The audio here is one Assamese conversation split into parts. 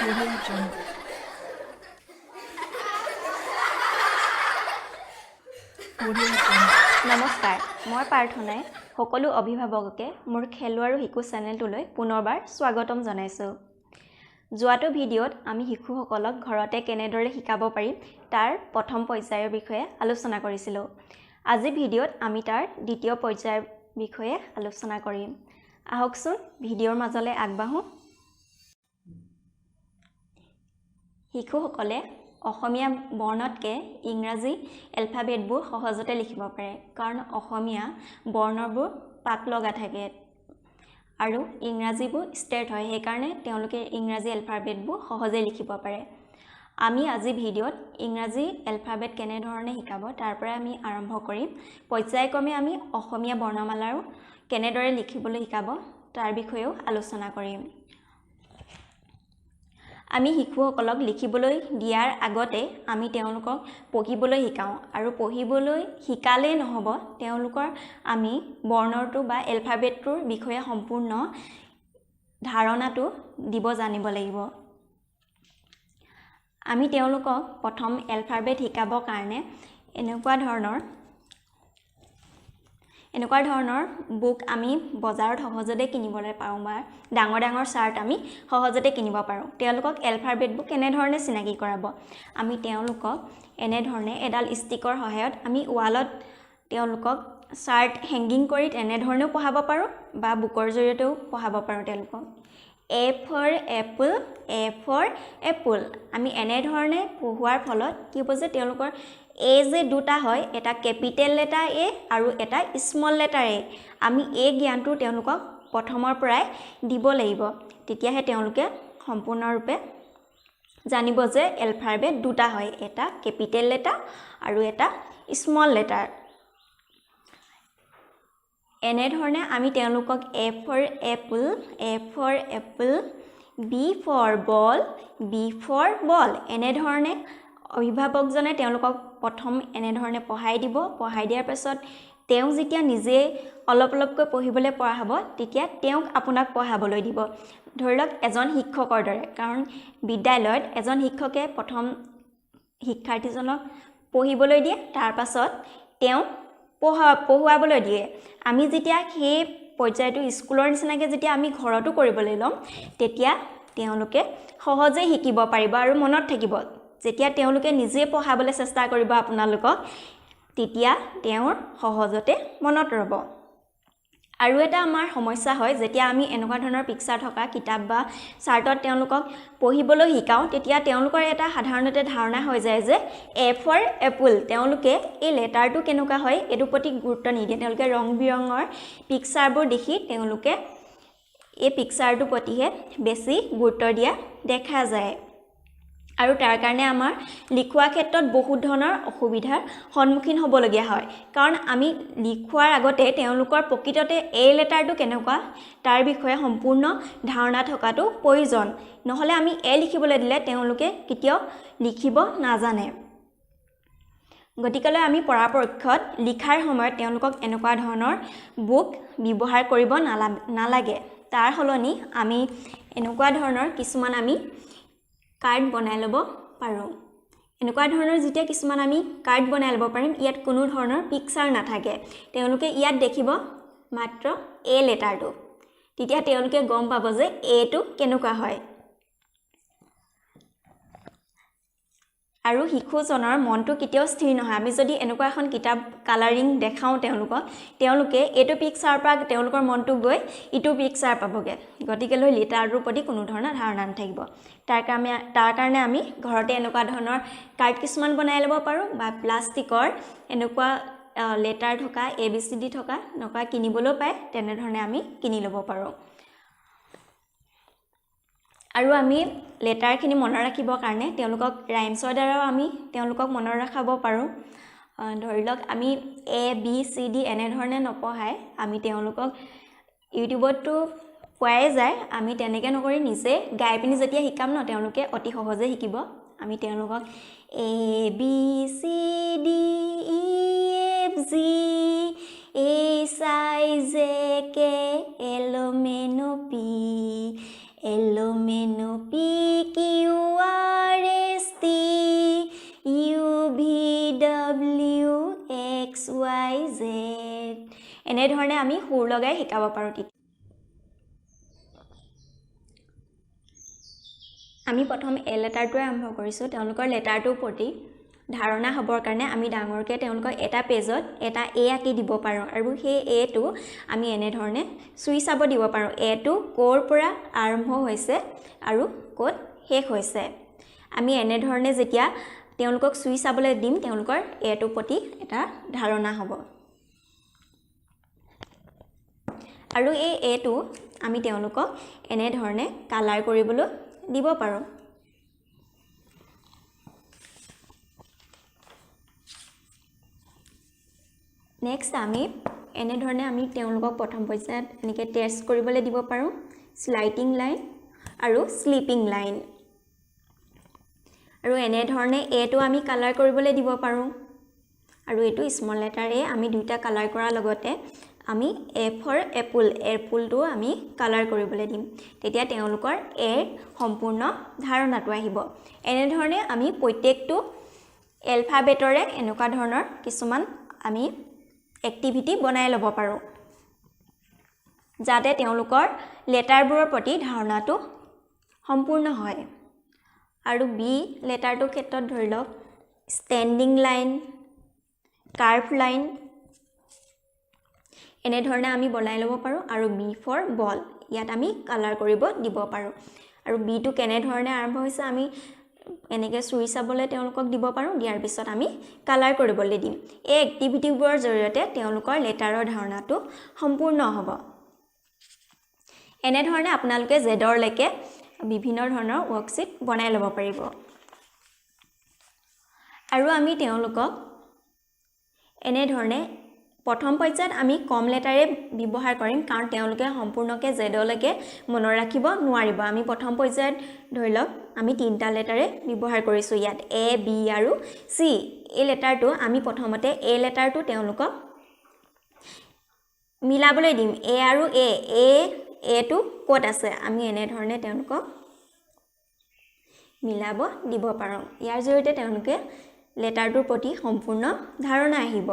Audio Jungle. Audio Jungle. নমস্কাৰ মই প্ৰাৰ্থনাই সকলো অভিভাৱককে মোৰ খেলো আৰু শিকু চেনেলটোলৈ পুনৰবাৰ স্বাগতম জনাইছোঁ। যোৱাটো ভিডিঅ'ত আমি শিশুসকলক ঘৰতে কেনেদৰে শিকাব পাৰি তাৰ প্ৰথম পৰ্যায়ৰ বিষয়ে আলোচনা কৰিছিলোঁ। আজি ভিডিঅ'ত আমি তাৰ দ্বিতীয় পৰ্যায়ৰ বিষয়ে আলোচনা কৰিম। আহকচোন ভিডিঅ'ৰ মাজলৈ আগবাঢ়ো। শিশুসকলে অসমীয়া বৰ্ণতকৈ ইংৰাজী এলফাবেটবোৰ সহজতে লিখিব পাৰে, কাৰণ অসমীয়া বৰ্ণবোৰ পাক লগা থাকে আৰু ইংৰাজীবোৰ ষ্ট্ৰেট হয়, সেইকাৰণে তেওঁলোকে ইংৰাজী এলফাবেটবোৰ সহজে লিখিব পাৰে। আমি আজি ভিডিঅ'ত ইংৰাজী এলফাবেট কেনেধৰণে শিকাব তাৰ পৰা আমি আৰম্ভ কৰিম। পৰ্যায়ক্ৰমে আমি অসমীয়া বৰ্ণমালাও কেনেদৰে লিখিবলৈ শিকাব তাৰ বিষয়েও আলোচনা কৰিম। আমি শিশুসকলক লিখিবলৈ দিয়াৰ আগতে আমি তেওঁলোকক পঢ়িবলৈ শিকাওঁ, আৰু পঢ়িবলৈ শিকালেই নহ'ব, তেওঁলোকৰ আমি বৰ্ণটো বা এলফাবেটটোৰ বিষয়ে সম্পূৰ্ণ ধাৰণাটো দিব জানিব লাগিব। আমি তেওঁলোকক প্ৰথম এলফাবেট শিকাবৰ কাৰণে এনেকুৱা ধৰণৰ বুক আমি বজাৰত সহজতে কিনিবলৈ পাৰোঁ, বা ডাঙৰ ডাঙৰ চাৰ্ট আমি সহজতে কিনিব পাৰোঁ। তেওঁলোকক এলফাবেটবোৰ কেনেধৰণে চিনাকি কৰাব, আমি তেওঁলোকক এনেধৰণে এডাল ষ্টিকৰ সহায়ত আমি ৱালত তেওঁলোকক চাৰ্ট হেংগিং কৰি তেনেধৰণেও পঢ়াব পাৰোঁ, বা বুকৰ জৰিয়তেও পঢ়াব পাৰোঁ তেওঁলোকক। A for apple, A for apple, আমি এনেধৰণে পঢ়োৱাৰ ফলত কি হ'ব যে তেওঁলোকৰ এ যে দুটা হয়, এটা কেপিটেল লেটাৰ এ আৰু এটা স্মল লেটাৰ এ, আমি এই জ্ঞানটো তেওঁলোকক প্ৰথমৰ পৰাই দিব লাগিব। তেতিয়াহে তেওঁলোকে সম্পূৰ্ণৰূপে জানিব যে এলফাবেট দুটা হয়, এটা কেপিটেল লেটাৰ আৰু এটা স্মল লেটাৰ। এনেধৰণে আমি তেওঁলোকক A for apple, A for apple, B for ball, B for ball, এনেধৰণে অভিভাৱকজনে তেওঁলোকক প্ৰথম এনেধৰণে পঢ়াই দিব। পঢ়াই দিয়াৰ পাছত তেওঁ যেতিয়া নিজে অলপ অলপকৈ পঢ়িবলৈ পৰা হ'ব, তেতিয়া তেওঁক আপোনাক পঢ়াবলৈ দিব। ধৰি লওক এজন শিক্ষকৰ দৰে, কাৰণ বিদ্যালয়ত এজন শিক্ষকে প্ৰথম শিক্ষাৰ্থীজনক পঢ়িবলৈ দিয়ে, তাৰ পাছত তেওঁ পঢ়ুৱাবলৈ দিয়ে। আমি যেতিয়া সেই পৰ্যায়টো স্কুলৰ নিচিনাকৈ যেতিয়া আমি ঘৰতো কৰিবলৈ ল'ম, তেতিয়া তেওঁলোকে সহজেই শিকিব পাৰিব আৰু মনত থাকিব। যেতিয়া তেওঁলোকে নিজে পঢ়াবলৈ চেষ্টা কৰিব আপোনালোকক, তেতিয়া তেওঁৰ সহজতে মনত ৰ'ব। আৰু এটা আমাৰ সমস্যা হয়, যেতিয়া আমি এনেকুৱা ধৰণৰ পিকচাৰ থকা কিতাপ বা চাৰ্টত তেওঁলোকক পঢ়িবলৈ শিকাওঁ, তেতিয়া তেওঁলোকৰ এটা সাধাৰণতে ধাৰণা হৈ যায় যে এ ফৰ এপল, তেওঁলোকে এই লেটাৰটো কেনেকুৱা হয় এইটোৰ প্ৰতি গুৰুত্ব নিদিয়ে। তেওঁলোকে ৰং বিৰঙৰ পিকচাৰবোৰ দেখি তেওঁলোকে এই পিকচাৰটোৰ প্ৰতিহে বেছি গুৰুত্ব দিয়া দেখা যায়, আৰু তাৰ কাৰণে আমাৰ লিখোৱা ক্ষেত্ৰত বহুত ধৰণৰ অসুবিধাৰ সন্মুখীন হ'বলগীয়া হয়। কাৰণ আমি লিখোৱাৰ আগতে তেওঁলোকৰ প্ৰকৃততে এই লেটাৰটো কেনেকুৱা তাৰ বিষয়ে সম্পূৰ্ণ ধাৰণা থকাটো প্ৰয়োজন, নহ'লে আমি লিখিবলৈ দিলে তেওঁলোকে কেতিয়াও লিখিব নাজানে। গতিকেলৈ আমি পৰাপক্ষত লিখাৰ সময়ত তেওঁলোকক এনেকুৱা ধৰণৰ বুক ব্যৱহাৰ কৰিব নালাগে। তাৰ সলনি আমি এনেকুৱা ধৰণৰ কিছুমান আমি কাৰ্ড বনাই ল'ব পাৰোঁ। এনেকুৱা ধৰণৰ যেতিয়া কিছুমান আমি কাৰ্ড বনাই ল'ব পাৰিম, ইয়াত কোনো ধৰণৰ পিকচাৰ নাথাকে, তেওঁলোকে ইয়াত দেখিব মাত্ৰ এ লেটাৰটো, তেতিয়া তেওঁলোকে গম পাব যে এটো কেনেকুৱা হয়। আৰু শিশুজনৰ মনটো কেতিয়াও স্থিৰ নহয়। আমি যদি এনেকুৱা এখন কিতাপ কালাৰিং দেখাওঁ তেওঁলোকে এইটো পিকচাৰৰ পৰা তেওঁলোকৰ মনটো গৈ ইটো পিকচাৰ পাবগৈ। গতিকেলৈ লেটাৰটোৰ প্ৰতি কোনো ধৰণৰ ধাৰণা নাথাকিব। তাৰ কাৰণে আমি ঘৰতে এনেকুৱা ধৰণৰ কাৰ্ড কিছুমান বনাই ল'ব পাৰোঁ, বা প্লাষ্টিকৰ এনেকুৱা লেটাৰ থকা ABCD থকা এনেকুৱা কিনিবলৈও পায়, তেনেধৰণে আমি কিনি ল'ব পাৰোঁ। আৰু আমি লেটাৰখিনি মনত ৰাখিবৰ কাৰণে তেওঁলোকক ৰাইমছৰ দ্বাৰাও আমি তেওঁলোকক মনত ৰখাব পাৰোঁ। ধৰি লওক আমি ABCD এনেধৰণে নপঢ়াই আমি তেওঁলোকক ইউটিউবতো পোৱাই যায়, আমি তেনেকৈ নকৰি নিজে গাই পিনি যেতিয়া শিকাম ন, তেওঁলোকে অতি সহজে শিকিব। আমি তেওঁলোকক ABCD EFG HIJK LMNOP LMNOP এনেধৰণে আমি সুৰ লগাই শিকাব পাৰোঁ। আমি প্ৰথম এ লেটাৰটোৱে আৰম্ভ কৰিছোঁ। তেওঁলোকৰ লেটাৰটোৰ প্ৰতি ধাৰণা হ'বৰ কাৰণে আমি ডাঙৰকৈ তেওঁলোকক এটা পেজত এটা এ আঁকি দিব পাৰোঁ আৰু সেই এটো আমি এনেধৰণে চুই চাব দিব পাৰোঁ। এটো ক'ৰ পৰা আৰম্ভ হৈছে আৰু ক'ত শেষ হৈছে। আমি এনেধৰণে যেতিয়া তেওঁলোকক চুই চাবলৈ দিম তেওঁলোকৰ এটোৰ প্ৰতি এটা ধাৰণা হ'ব। আৰু এই এটো আমি তেওঁলোকক এনেধৰণে কালাৰ কৰিবলৈ দিব পাৰোঁ। নেক্সট আমি এনেধৰণে আমি তেওঁলোকক প্ৰথম পৰ্যায়ত এনেকৈ টেষ্ট কৰিবলৈ দিব পাৰোঁ, স্লাইডিং লাইন আৰু স্লিপিং লাইন। আৰু এনেধৰণে এটো আমি কালাৰ কৰিবলৈ দিব পাৰোঁ। আৰু এইটো স্মল লেটাৰ এ আমি দুটা কালাৰ কৰাৰ লগতে আমি এ ফৰ এপল, এপলটো আমি কালাৰ কৰিবলৈ দিম। তেতিয়া তেওঁলোকৰ এৰ সম্পূৰ্ণ ধাৰণাটো আহিব। এনেধৰণে আমি প্ৰত্যেকটো এলফাবেটৰে এনেকুৱা ধৰণৰ কিছুমান আমি এক্টিভিটি বনাই ল'ব পাৰোঁ যাতে তেওঁলোকৰ লেটাৰবোৰৰ প্ৰতি ধাৰণাটো সম্পূৰ্ণ হয়। আৰু বি লেটাৰটোৰ ক্ষেত্ৰত ধৰি লওক ষ্টেণ্ডিং লাইন, কাৰ্ভ লাইন এনেধৰণে আমি বনাই ল'ব পাৰোঁ। আৰু বি ফৰ বল, ইয়াত আমি কালাৰ কৰিব দিব পাৰোঁ। আৰু বিটো কেনেধৰণে আৰম্ভ হৈছে আমি এনেকৈ চুই চাবলৈ তেওঁলোকক দিব পাৰোঁ। দিয়াৰ পিছত আমি কালাৰ কৰিবলৈ দিম। এই এক্টিভিটিবোৰৰ জৰিয়তে তেওঁলোকৰ লেটাৰৰ ধাৰণাটো সম্পূৰ্ণ হ'ব। এনেধৰণে আপোনালোকে জেডৰলৈকে বিভিন্ন ধৰণৰ ৱৰ্কশ্বিট বনাই ল'ব পাৰিব। আৰু আমি তেওঁলোকক এনেধৰণে প্ৰথম পৰ্যায়ত আমি কম লেটাৰে ব্যৱহাৰ কৰিম কাৰণ তেওঁলোকে সম্পূৰ্ণকৈ জেডলৈকে মনত ৰাখিব নোৱাৰিব। আমি প্ৰথম পৰ্যায়ত ধৰি লওক আমি 3টা লেটাৰে ব্যৱহাৰ কৰিছোঁ। ইয়াত এ, বি আৰু চি। এই লেটাৰটো আমি প্ৰথমতে এ লেটাৰটো তেওঁলোকক মিলাবলৈ দিম। এ আৰু এটো ক'ত আছে আমি এনেধৰণে তেওঁলোকক মিলাব দিব পাৰোঁ। ইয়াৰ জৰিয়তে তেওঁলোকে লেটাৰটোৰ প্ৰতি সম্পূৰ্ণ ধাৰণা আহিব।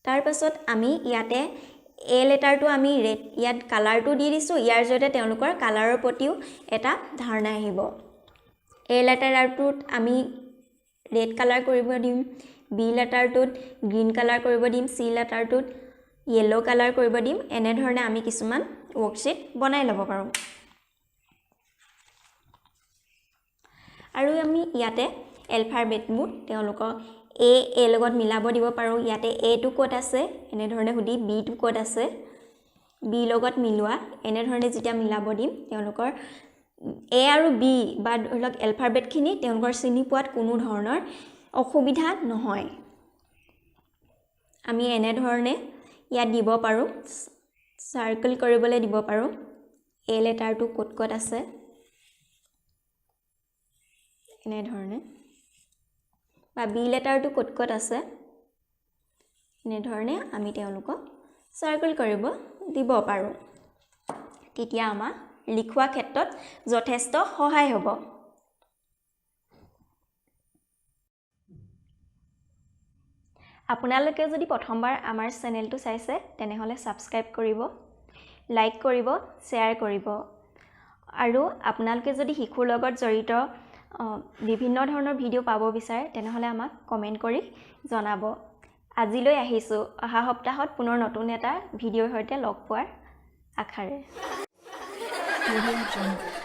তাৰপাছত আমি ইয়াতে এ লেটাৰটো আমি ইয়াত কালাৰটো দি দিছোঁ। ইয়াৰ জৰিয়তে তেওঁলোকৰ কালাৰৰ প্ৰতিও এটা ধাৰণা আহিব। এ লেটাৰটোত আমি ৰেড কালাৰ কৰিব দিম, বি লেটাৰটোত গ্ৰীণ কালাৰ কৰিব দিম, চি লেটাৰটোত য়েল্লো কালাৰ কৰিব দিম। এনেধৰণে আমি কিছুমান ৱৰ্কশ্বিট বনাই ল'ব পাৰোঁ। আৰু আমি ইয়াতে এলফাবেটবোৰ তেওঁলোকক এ লগত মিলাব দিব পাৰোঁ। ইয়াতে এটো ক'ত আছে এনেধৰণে সুধি বিটো ক'ত আছে বি লগত মিলোৱা। এনেধৰণে যেতিয়া মিলাব দিম তেওঁলোকৰ এ আৰু বি বা ধৰি লওক এলফাবেটখিনি তেওঁলোকৰ চিনি পোৱাত কোনো ধৰণৰ অসুবিধা নহয়। আমি এনেধৰণে ইয়াত দিব পাৰোঁ, চাৰ্কেল কৰিবলৈ দিব পাৰোঁ এ লেটাৰটো ক'ত ক'ত আছে এনেধৰণে, বা বি লেটাৰটো ক'ত ক'ত আছে এনেধৰণে আমি তেওঁলোকক চাৰ্কেল কৰিব দিব পাৰোঁ। তেতিয়া আমাৰ লিখোৱা ক্ষেত্ৰত যথেষ্ট সহায় হ'ব। আপোনালোকে যদি প্ৰথমবাৰ আমাৰ চেনেলটো চাইছে তেনেহ'লে ছাবস্ক্ৰাইব কৰিব, লাইক কৰিব, শ্বেয়াৰ কৰিব। আৰু আপোনালোকে যদি শিশুৰ লগত জড়িত বিভিন্ন ধৰণৰ ভিডিঅ' পাব বিচাৰে তেনেহ'লে আমাক কমেণ্ট কৰি জনাব। আজিলৈ আহিছোঁ, অহা সপ্তাহত পুনৰ নতুন এটা ভিডিঅ'ৰ সৈতে লগ পোৱাৰ আশাৰে। Audio Jungle.